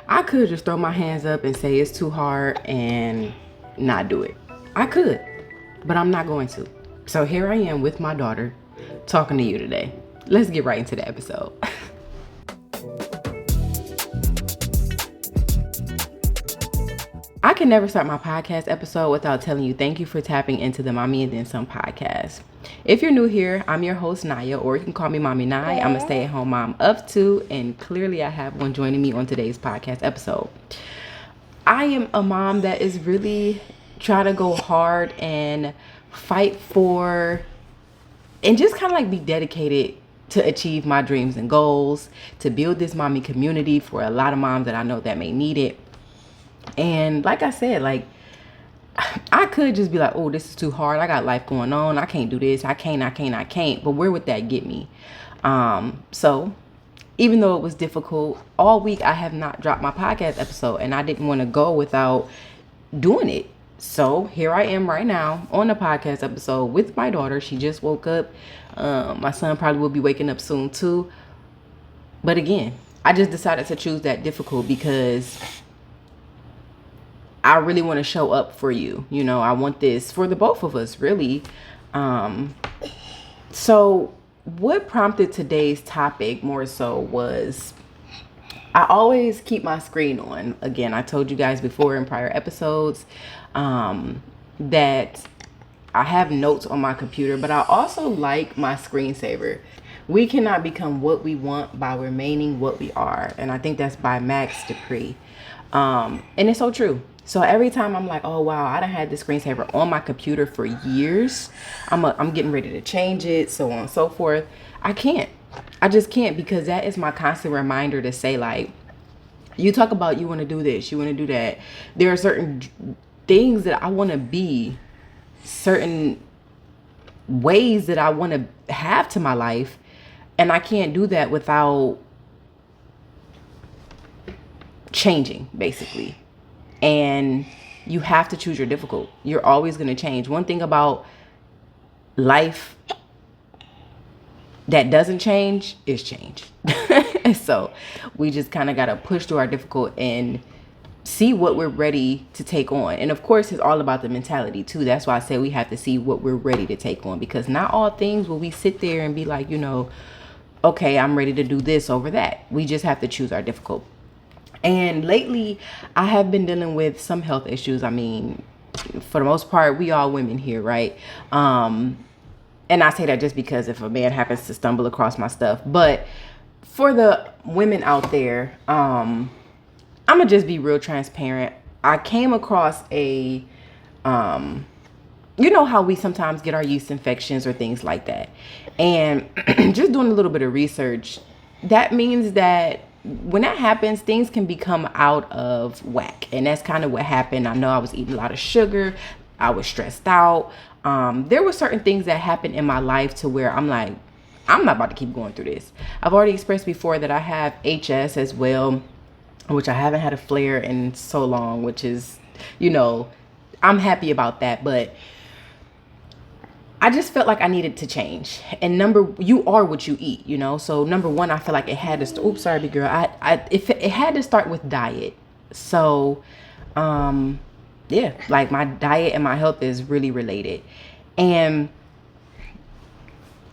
I could just throw my hands up and say it's too hard and not do it. I could, but I'm not going to. So here I am with my daughter talking to you today. Let's get right into the episode. I can never start my podcast episode without telling you thank you for tapping into the Mommy and Then Some podcast. If you're new here, I'm your host, Naya, or you can call me Mommy Nye. I'm a stay-at-home mom of two, and clearly I have one joining me on today's podcast episode. I am a mom that is really trying to go hard and fight for and just kind of like be dedicated to achieve my dreams and goals, to build this mommy community for a lot of moms that I know that may need it. And like I said, like I could just be like, oh, this is too hard. I got life going on. I can't do this. I can't. But where would that get me? So even though it was difficult, all week I have not dropped my podcast episode, and I didn't want to go without doing it. So here I am right now on the podcast episode with my daughter. She just woke up. My son probably will be waking up soon too. But again, I just decided to choose that difficult because I really want to show up for you. You know, I want this for the both of us, really. So what prompted today's topic more so was I always keep my screen on. Again, I told you guys before in prior episodes that I have notes on my computer, but I also like my screensaver. We cannot become what we want by remaining what we are. And I think that's by Max Dupree. And it's so true. So every time I'm like, oh, wow, I done had this screensaver on my computer for years. I'm getting ready to change it, so on and so forth. I just can't, because that is my constant reminder to say, like, you talk about you want to do this, you want to do that. There are certain things that I want to be, certain ways that I want to have to my life. And I can't do that without changing, basically. And you have to choose your difficult. You're always going to change. One thing about life that doesn't change is change. And so we just kind of got to push through our difficult and see what we're ready to take on. And of course, it's all about the mentality too. That's why I say we have to see what we're ready to take on, because not all things will we sit there and be like, you know, okay, I'm ready to do this over that. We just have to choose our difficult. And lately, I have been dealing with some health issues. I mean, for the most part, we all women here, right? And I say that just because if a man happens to stumble across my stuff. But for the women out there, I'm going to just be real transparent. I came across a, you know how we sometimes get our yeast infections or things like that. And just doing a little bit of research, that means that when that happens, things can become out of whack. And that's kind of what happened. I know I was eating a lot of sugar. I was stressed out. There were certain things that happened in my life to where I'm like, I'm not about to keep going through this. I've already expressed before that I have HS as well, which I haven't had a flare in so long, which is, you know, I'm happy about that. But I just felt like I needed to change. And you are what you eat, you know? So number one, I feel like it had to, oops, sorry, big girl. It had to start with diet. So, yeah, like my diet and my health is really related. And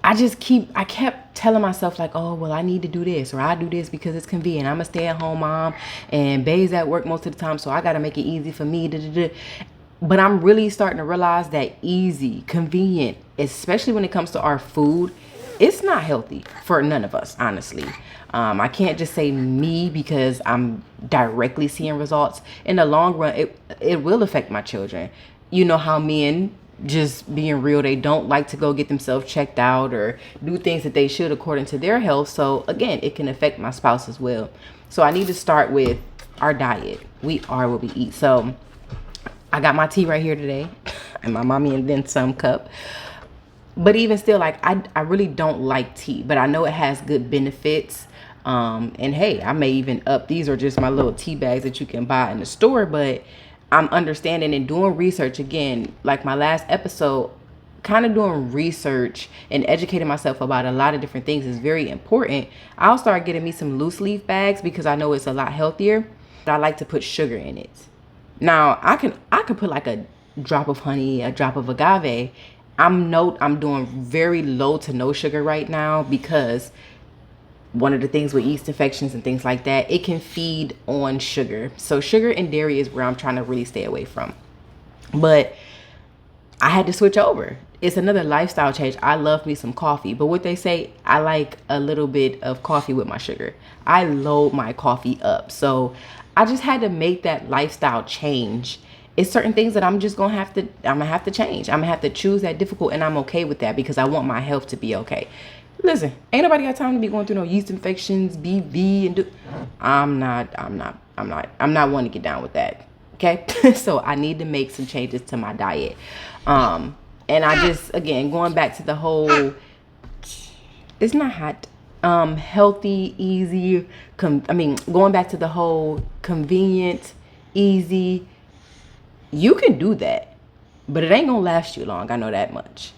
I kept telling myself like, oh, well, I need to do this, or I do this because it's convenient. I'm a stay-at-home mom and Bae's at work most of the time, so I got to make it easy for me. But I'm really starting to realize that easy, convenient, especially when it comes to our food, it's not healthy for none of us, honestly. I can't just say me because I'm directly seeing results. In the long run, it will affect my children. You know how men, just being real, they don't like to go get themselves checked out or do things that they should according to their health. So again, it can affect my spouse as well. So I need to start with our diet. We are what we eat. So I got my tea right here today and my Mommy and Then Some cup. But even still, like, I really don't like tea, but I know it has good benefits. And hey, I may even up, these are just my little tea bags that you can buy in the store, but I'm understanding and doing research again, like my last episode, kind of doing research and educating myself about a lot of different things is very important. I'll start getting me some loose leaf bags because I know it's a lot healthier. I like to put sugar in it. Now I could put like a drop of honey, a drop of agave. I'm doing very low to no sugar right now because one of the things with yeast infections and things like that, it can feed on sugar. So sugar and dairy is where I'm trying to really stay away from. But I had to switch over. It's another lifestyle change. I love me some coffee, but what they say, I like a little bit of coffee with my sugar. I load my coffee up. So I just had to make that lifestyle change. It's certain things that I'm gonna have to change. I'm gonna have to choose that difficult, and I'm okay with that because I want my health to be okay. Listen, ain't nobody got time to be going through no yeast infections, BV, and I'm not one to get down with that. Okay. So I need to make some changes to my diet. And I just, again, going back to the whole, it's not hot, healthy, easy, going back to the whole convenient, easy, you can do that, but it ain't gonna last you long. I know that much.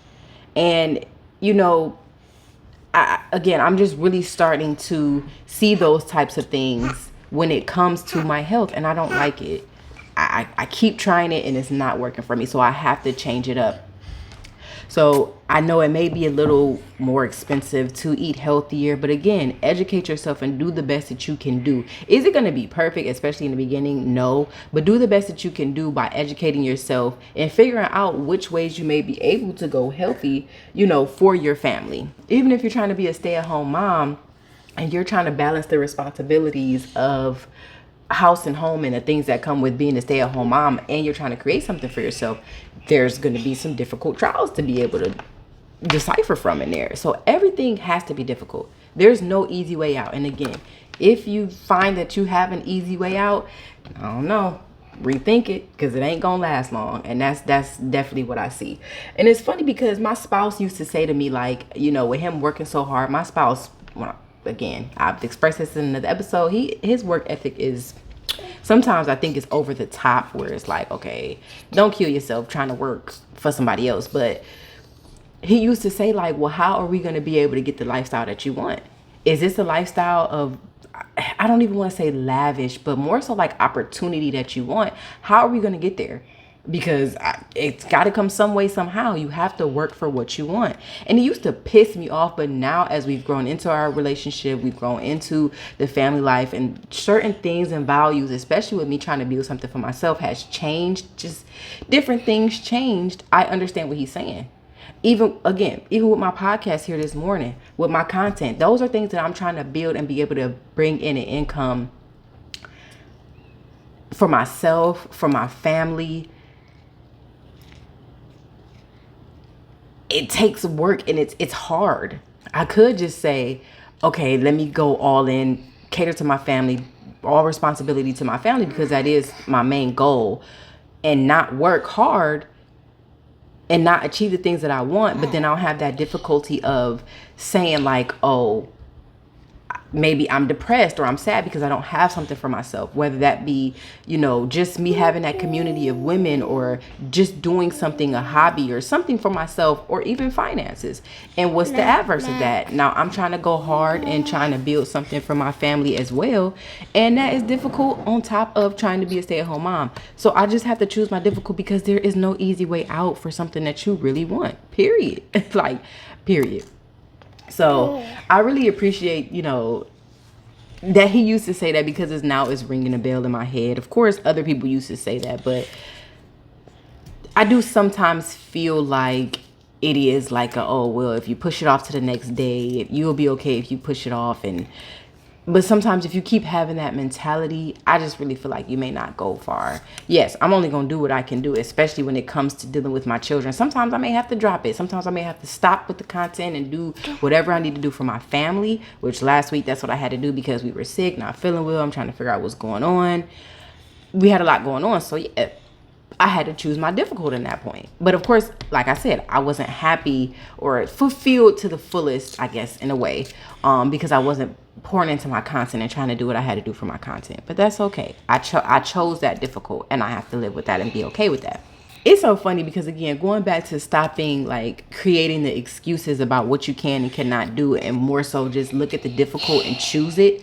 And, I'm just really starting to see those types of things when it comes to my health, and I don't like it. I keep trying it and it's not working for me, so I have to change it up. So I know it may be a little more expensive to eat healthier, but again, educate yourself and do the best that you can do. Is it going to be perfect, especially in the beginning? No, but do the best that you can do by educating yourself and figuring out which ways you may be able to go healthy, for your family. Even if you're trying to be a stay-at-home mom and you're trying to balance the responsibilities of house and home and the things that come with being a stay-at-home mom, and you're trying to create something for yourself, there's going to be some difficult trials to be able to decipher from in there. So everything has to be difficult. There's no easy way out. And again, if you find that you have an easy way out, I don't know, rethink it, because it ain't gonna last long. And that's definitely what I see. And it's funny because my spouse used to say to me, like, with him working so hard, my spouse, again, I've expressed this in another episode, his work ethic is, sometimes I think it's over the top, where it's like, okay, don't kill yourself trying to work for somebody else. But he used to say, like, well, how are we going to be able to get the lifestyle that you want? Is this a lifestyle of, I don't even want to say lavish, but more so like opportunity that you want? How are we going to get there? Because it's got to come some way, somehow. You have to work for what you want. And it used to piss me off, but now as we've grown into our relationship, we've grown into the family life, and certain things and values, especially with me trying to build something for myself, has changed. Just different things changed. I understand what he's saying. Even with my podcast here this morning, with my content, those are things that I'm trying to build and be able to bring in an income for myself, for my family. It takes work, and it's hard. I could just say, okay, let me go all in, cater to my family, all responsibility to my family, because that is my main goal, and not work hard and not achieve the things that I want. But then I'll have that difficulty of saying, like, oh, maybe I'm depressed or I'm sad because I don't have something for myself, whether that be, just me having that community of women, or just doing something, a hobby or something for myself, or even finances. And what's the adverse of that? Now I'm trying to go hard and trying to build something for my family as well. And that is difficult on top of trying to be a stay-at-home mom. So I just have to choose my difficult, because there is no easy way out for something that you really want, period. Period. So I really appreciate, that he used to say that, because it's ringing a bell in my head. Of course, other people used to say that, but I do sometimes feel like it is like if you push it off to the next day, you'll be okay if you push it off. But sometimes if you keep having that mentality, I just really feel like you may not go far. Yes, I'm only going to do what I can do, especially when it comes to dealing with my children. Sometimes I may have to drop it. Sometimes I may have to stop with the content and do whatever I need to do for my family, which last week, that's what I had to do because we were sick, not feeling well. I'm trying to figure out what's going on. We had a lot going on. So yeah, I had to choose my difficult in that point. But of course, like I said, I wasn't happy or fulfilled to the fullest, I guess, in a way, because I wasn't pouring into my content and trying to do what I had to do for my content. But that's okay. I chose that difficult, and I have to live with that and be okay with that. It's so funny because, again, going back to stopping like creating the excuses about what you can and cannot do, and more so just look at the difficult and choose it.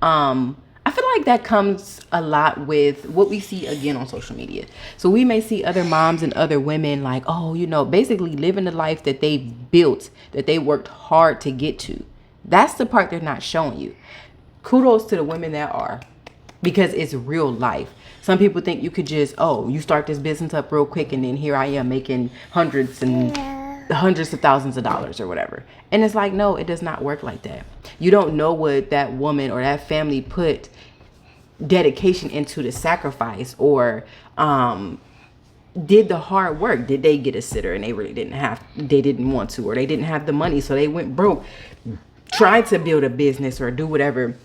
I feel like that comes a lot with what we see again on social media. So we may see other moms and other women like, oh, you know, basically living the life that they've built, that they worked hard to get to. That's the part they're not showing you. Kudos to the women that are, because it's real life. Some people think you could just, oh, you start this business up real quick and then here I am making hundreds of thousands of dollars or whatever. And it's like, no, it does not work like that. You don't know what that woman or that family put dedication into, the sacrifice, or did the hard work. Did they get a sitter and they really didn't want to, or they didn't have the money, so they went broke trying to build a business or do whatever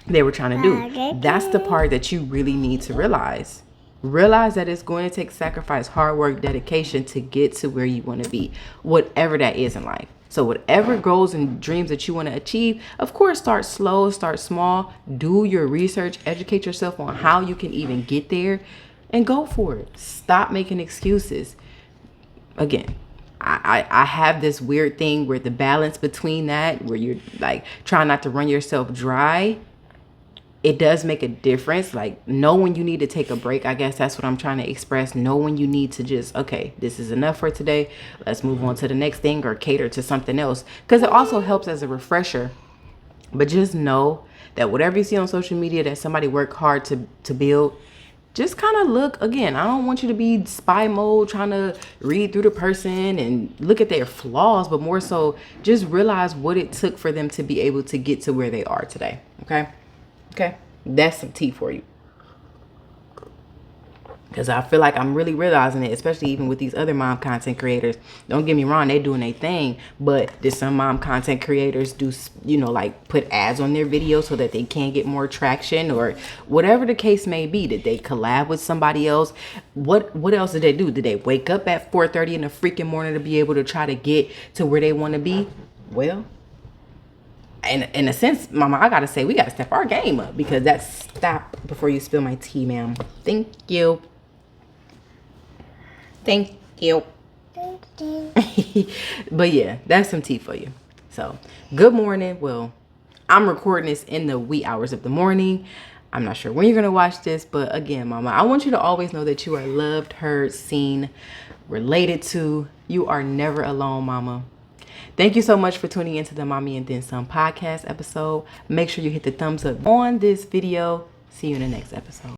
they were trying to do. That's the part that you really need to realize. Realize that it's going to take sacrifice, hard work, dedication to get to where you want to be, whatever that is in life. So whatever goals and dreams that you want to achieve, of course, start slow, start small, do your research, educate yourself on how you can even get there, and go for it. Stop making excuses. Again, I have this weird thing where the balance between that, where you're like trying not to run yourself dry, it does make a difference. Like, know when you need to take a break. I guess that's what I'm trying to express. Know when you need to just, okay, this is enough for today. Let's move on to the next thing or cater to something else. Because it also helps as a refresher. But just know that whatever you see on social media that somebody worked hard to build, just kind of look. Again, I don't want you to be spy mode trying to read through the person and look at their flaws, but more so just realize what it took for them to be able to get to where they are today. Okay, that's some tea for you. Because I feel like I'm really realizing it, especially even with these other mom content creators. Don't get me wrong, they doing their thing. But did some mom content creators do, you know, like put ads on their videos so that they can get more traction, or whatever the case may be? Did they collab with somebody else? What else did they do? Did they wake up at 4:30 in the freaking morning to be able to try to get to where they want to be? Well, in a sense, Mama, I gotta say we gotta step our game up, because that's, stop before you spill my tea, ma'am. Thank you. Thank you. But yeah, that's some tea for you. So good morning. Well, I'm recording this in the wee hours of the morning. I'm not sure when you're gonna watch this, but again, Mama, I want you to always know that you are loved, heard, seen, related to. You are never alone, Mama. Thank you so much for tuning into the Mommy and Then Some podcast episode. Make sure you hit the thumbs up on this video. See you in the next episode.